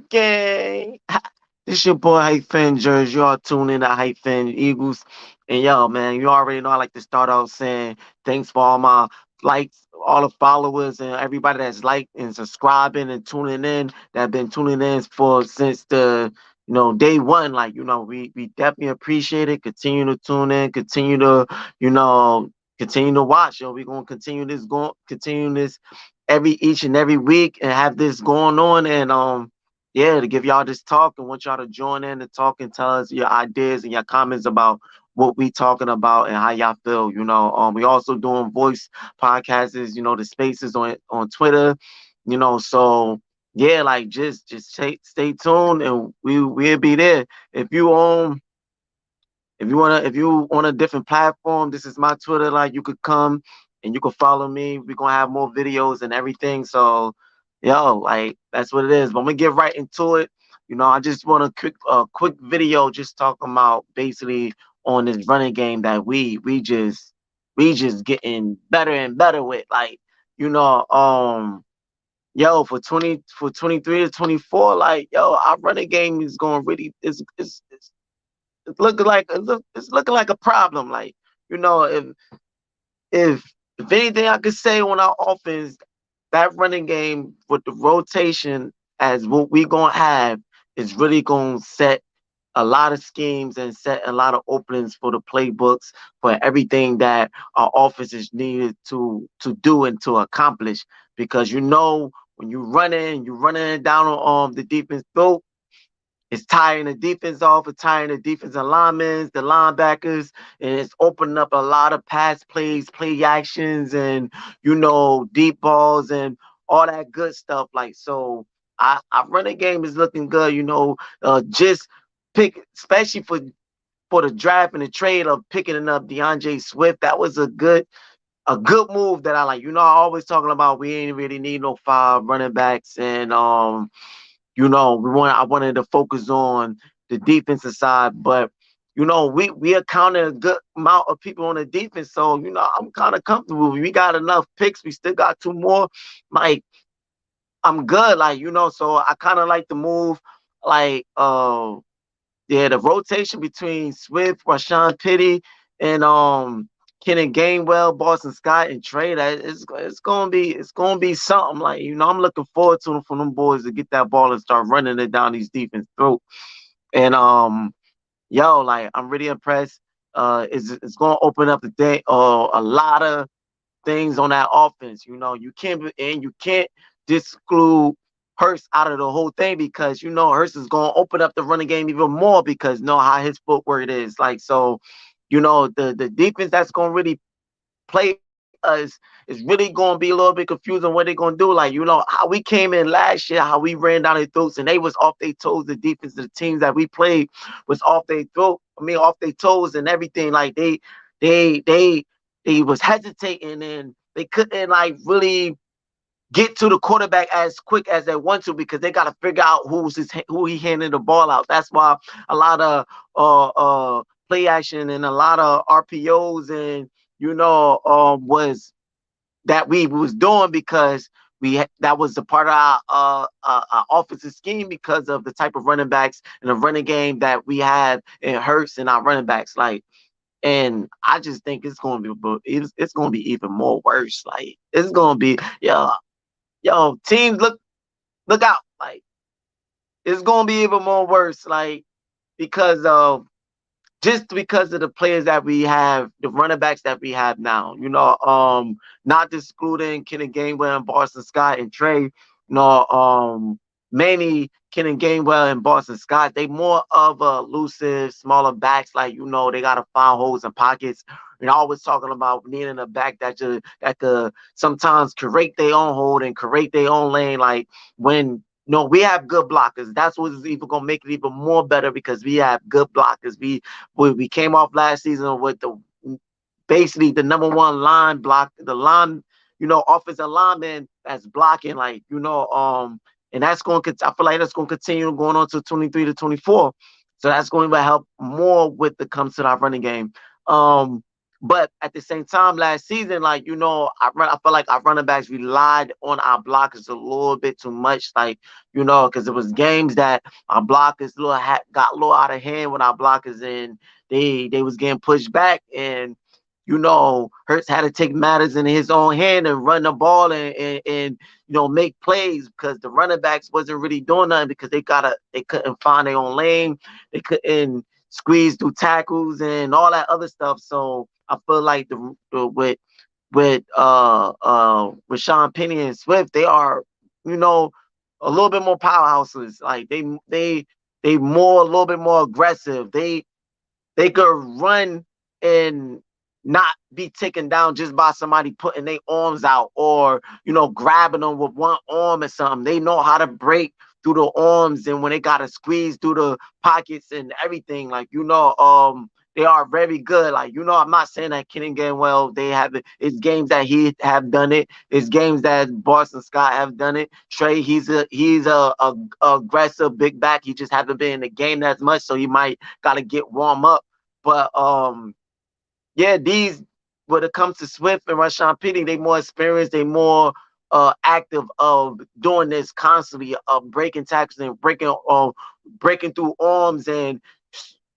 Gang. This your boy Hype Fan Jersey. Y'all tune in to Hype Fan Eagles. And yo, man, you already know I like to start out saying thanks for all my likes, all the followers, and everybody that's liked and subscribing and tuning in, that have been tuning in for since the day one. Like, we definitely appreciate it. Continue to tune in, you know, continue to watch. Yo, we're gonna continue this every each and every week and have this going on and yeah, to give y'all this talk and want y'all to join in and talk and tell us your ideas and your comments about what we talking about and how y'all feel. We also doing voice podcasts, the spaces on Twitter, so yeah, like just stay tuned and we'll be there. If you on a different platform, this is my Twitter. Like, you could come and you could follow me. We're gonna have more videos and everything. So, yo, like that's what it is. But I'm gonna get right into it. I just want a quick video just talking about basically on this running game that we just getting better and better with. Like, you know, um, yo, for 23 to 24, like, yo, our running game is going really it's looking like a problem. Like, you know, if if if anything I could say on our offense, that running game with the rotation as what we gonna have is really gonna set a lot of schemes and set a lot of openings for the playbooks for everything that our offense is needed to do and to accomplish. Because when you're running down on the defense throat, it's tiring the defense off, it's tiring the defensive linemen, the linebackers, and it's opening up a lot of pass plays, play actions, and deep balls and all that good stuff. Like, so, I running game is looking good. Just pick, especially for the draft and the trade of picking up DeAndre Swift. That was a good move that I like. I always talking about we ain't really need no five running backs, and I wanted to focus on the defensive side, but we accounted a good amount of people on the defense, so I'm kind of comfortable. We got enough picks. We still got two more. Like, I'm good. Like, so I kind of like the move. Like, yeah, the rotation between Swift, Rashawn Penny, and Kenan Gainwell, Boston Scott, and Trey. It's gonna be something. Like, I'm looking forward to them, for them boys to get that ball and start running it down these defense throat. And yo, like, I'm really impressed. It's gonna open up the day a lot of things on that offense. You can't disclude Hurst out of the whole thing, because Hurst is gonna open up the running game even more because know how his footwork is. Like, so, the defense that's gonna really play us is really gonna be a little bit confusing what they're gonna do. Like, how we came in last year, how we ran down their throats and they was off their toes. The defense, the teams that we played was off their throat. I mean, off their toes and everything. Like, they was hesitating and they couldn't, like, really get to the quarterback as quick as they want to, because they got to figure out who he handing the ball out. That's why a lot of play action and a lot of RPOs and was that we was doing, because that was the part of our offensive scheme, because of the type of running backs and the running game that we have in Hurts and our running backs. Like, and I just think it's gonna be even more worse. Like, it's gonna be, teams, look out. Like, it's gonna be even more worse. Like, because of just because of the players that we have, the running backs that we have now. Not excluding Kenan Gainwell and Boston Scott and Trey. Mainly Kenan Gainwell and Boston Scott. They more of a elusive, smaller backs. Like, they gotta find holes and pockets. Always talking about needing a back that could sometimes create their own hold and create their own lane. Like, when no, we have good blockers. That's what's even gonna make it even more better, because we have good blockers. We came off last season with the basically the number one line block, the line, offensive lineman that's blocking, like, and that's going to, I feel like that's going to continue going on to 23 to 24. So that's going to help more with the comes to our running game. But at the same time, last season, like, I feel like our running backs relied on our blockers a little bit too much, like, because it was games that our blockers got a little out of hand with our blockers, and they was getting pushed back, and Hurts had to take matters in his own hand and run the ball and make plays, because the running backs wasn't really doing nothing, because they couldn't find their own lane, they couldn't squeeze through tackles and all that other stuff. So I feel like with Sean Penny and Swift, they are, a little bit more powerhouses. Like they more a little bit more aggressive. They could run and not be taken down just by somebody putting their arms out, or grabbing them with one arm or something. They know how to break through the arms, and when they gotta squeeze through the pockets and everything, like they are very good. Like I'm not saying that Kenny Gainwell, they have it. It's games that he have done it. It's games that Boston Scott have done it. Trey, he's a aggressive big back. He just haven't been in the game as much, so he might gotta get warm up. But yeah, these when it comes to Swift and Rashawn Penny, they more experienced, they more active of doing this constantly, of breaking tackles and breaking through arms, and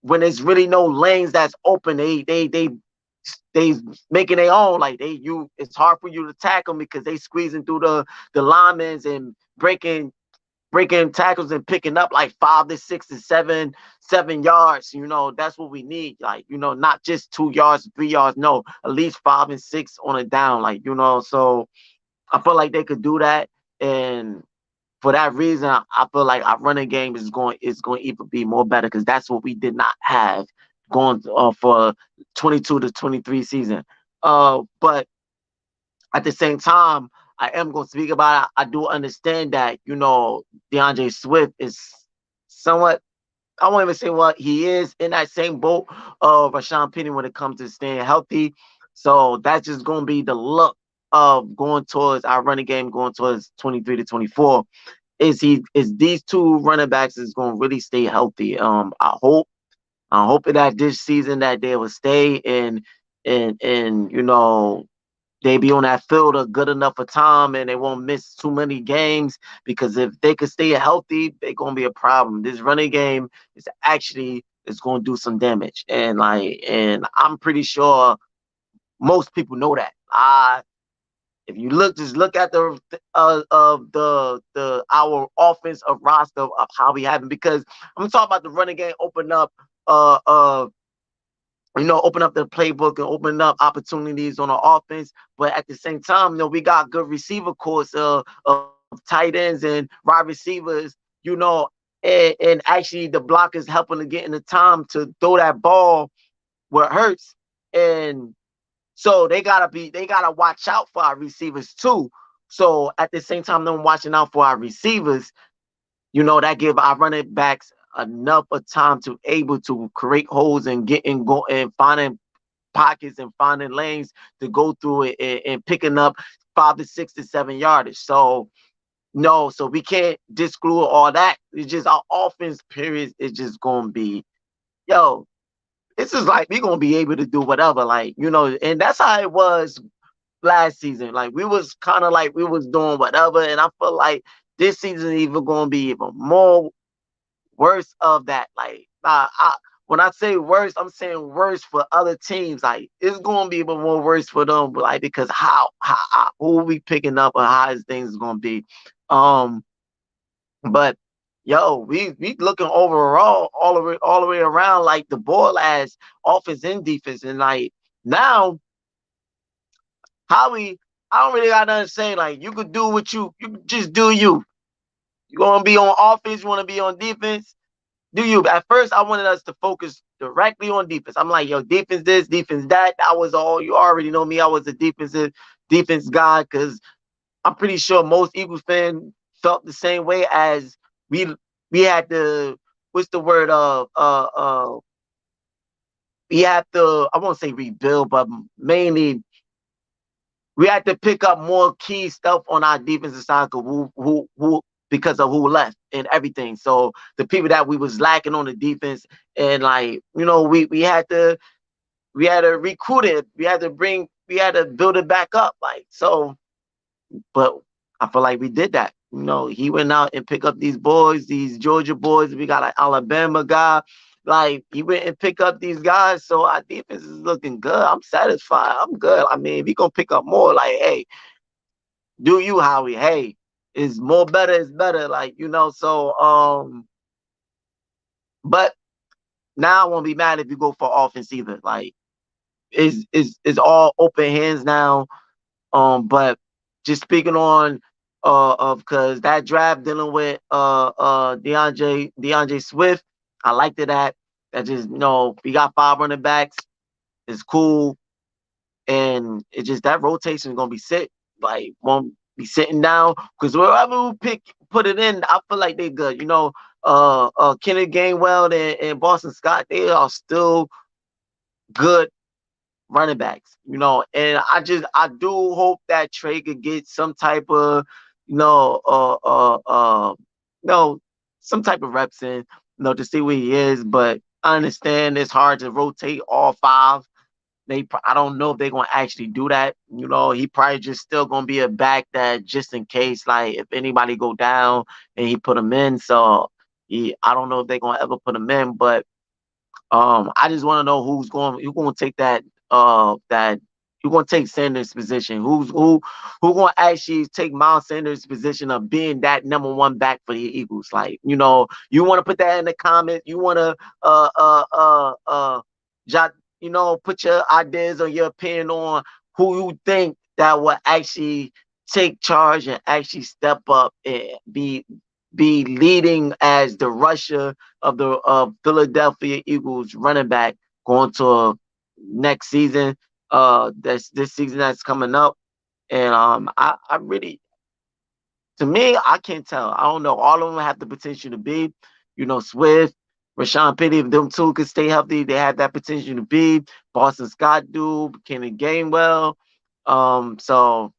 when there's really no lanes that's open, they making their own. Like it's hard for you to tackle them, because they squeezing through the linemen and breaking tackles and picking up like 5 to 6 to 7 yards. That's what we need. Like, not just 2 yards, 3 yards. No, at least 5 and 6 on a down. Like, so I feel like they could do that. And for that reason, I feel like our running game is going to even be more better, because that's what we did not have going for 22 to 23 season. But at the same time, I am going to speak about it. I do understand that, DeAndre Swift is somewhat, I won't even say what he is, in that same boat of Rashawn Penny when it comes to staying healthy. So that's just going to be the look of going towards our running game, going towards 23 to 24. Is these two running backs is going to really stay healthy. I hope that this season that they will stay, and they be on that field a good enough of time, and they won't miss too many games, because if they could stay healthy, they're gonna be a problem. This running game is going to do some damage, and I'm pretty sure most people know that. If you just look at the of the our offensive roster of how we have it, because I'm talking about the running game uh uh open up the playbook and open up opportunities on the offense. But at the same time, we got good receiver course of tight ends and wide receivers, and actually the blockers helping to get in the time to throw that ball where it hurts. And so they gotta watch out for our receivers too. So at the same time, them watching out for our receivers, that give our running backs enough of time to able to create holes and go and finding pockets and finding lanes to go through it, and picking up 5 to 6 to 7 yardage. So no, so we can't disclude all that. It's just our offense period is just gonna be, yo, it's just like we gonna be able to do whatever, like, and that's how it was last season. Like we was kind of like we was doing whatever, and I feel like this season even gonna be even more worse of that. Like, when I say worse, I'm saying worse for other teams. Like, it's gonna be even more worse for them, like, because who we picking up, or how is things gonna be. Um, but yo, we looking overall all the way around, like the ball as offense and defense, and like now how we. I don't really got nothing to say. Like, you could do what you could just do you. You want to be on offense, you want to be on defense, do you. At first, I wanted us to focus directly on defense. I'm like, yo, defense this, defense that. That was all. You already know me. I was a defense guy, because I'm pretty sure most Eagles fans felt the same way, as we we had to. What's the word? We have to. I won't say rebuild, but mainly we had to pick up more key stuff on our defensive side, because of who left and everything. So the people that we was lacking on the defense, and like, we had to we had to recruit it. We had to build it back up. Like, so, but I feel like we did that. You know, he went out and picked up these boys, these Georgia boys. We got an Alabama guy. Like, he went and picked up these guys. So our defense is looking good. I'm satisfied. I'm good. I mean, we gonna pick up more. Like, hey, do you, Howie? Hey, is more better is better. Like, you know, so but now I won't be mad if you go for offense either. Like, it's all open hands now. But just speaking on of because that draft dealing with DeAndre Swift, I liked it that just, you know, we got 5 running backs. It's cool. And it just, that rotation is gonna be sit, like, won't be sitting down, because wherever we put it in, I feel like they're good. You know, Kenneth Gainwell and Boston Scott, they are still good running backs, you know. And I do hope that Trey could get some type of, you know, you know, some type of reps in, you know, to see where he is. But I understand it's hard to rotate all 5. I don't know if they're gonna actually do that. You know, he probably just still gonna be a back that, just in case, like, if anybody go down and he put him in. So I don't know if they're gonna ever put him in, but I just want to know who's going to take that who's going to take Sanders' position. Who going to actually take Miles Sanders' position of being that number 1 back for the Eagles? Like, you know, you want to put that in the comments. You want to jot, you know, put your ideas or your opinion on who you think that will actually take charge and actually step up and be leading as the rusher of the Philadelphia Eagles running back going to next season. That's this season that's coming up. And I really, to me, I can't tell. I don't know. All of them have the potential to be, you know, Swift, Rashawn Penny. If them two could stay healthy, they have that potential to be. Boston Scott, do Kenny Gainwell. So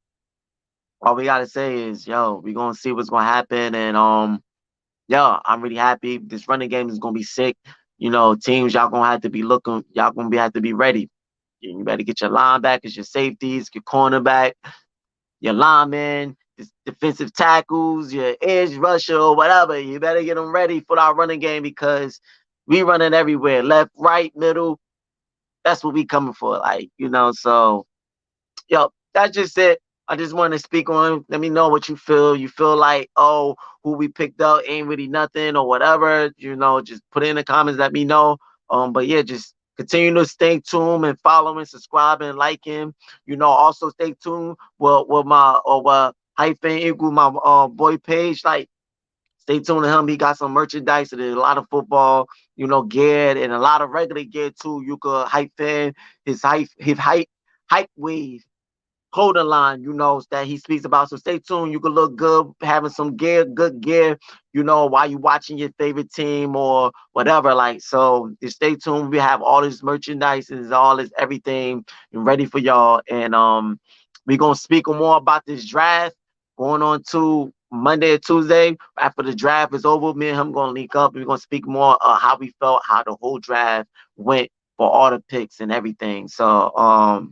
all we gotta say is, yo, we gonna see what's gonna happen. And yeah, I'm really happy. This running game is gonna be sick. You know, teams, y'all gonna have to be looking. Y'all gonna have to be ready. You better get your linebackers, your safeties, your cornerback, your linemen, defensive tackles, your edge rusher, or whatever. You better get them ready for our running game, because we running everywhere, left, right, middle. That's what we coming for. Like, you know, so yo, that's just it. I just want to speak on. Let me know what you feel. You feel like, oh, who we picked up ain't really nothing or whatever. You know, just put it in the comments. Let me know. But yeah, just continue to stay tuned and following, subscribing, liking. You know, also stay tuned with my hyphen equal my boy page. Like, stay tuned to him. He got some merchandise and a lot of football, you know, gear, and a lot of regular gear too. You could hype his hype wave clothing line, you know, that he speaks about. So stay tuned. You can look good having some good gear, you know, while you watching your favorite team or whatever. Like, so just stay tuned. We have all this merchandise and all this everything ready for y'all. And we're gonna speak more about this draft going on to Monday or Tuesday. After the draft is over, me and him gonna link up. We're gonna speak more how we felt, how the whole draft went for all the picks and everything. So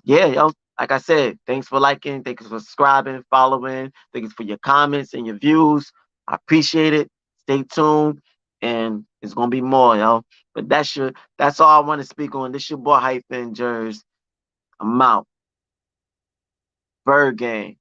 yeah, yo, like I said, thanks for liking, thanks for subscribing, following, thanks for your comments and your views. I appreciate it. Stay tuned, and it's gonna be more, yo. But that's all I want to speak on. This your boy Hyphen Jers. I'm out. Bird game.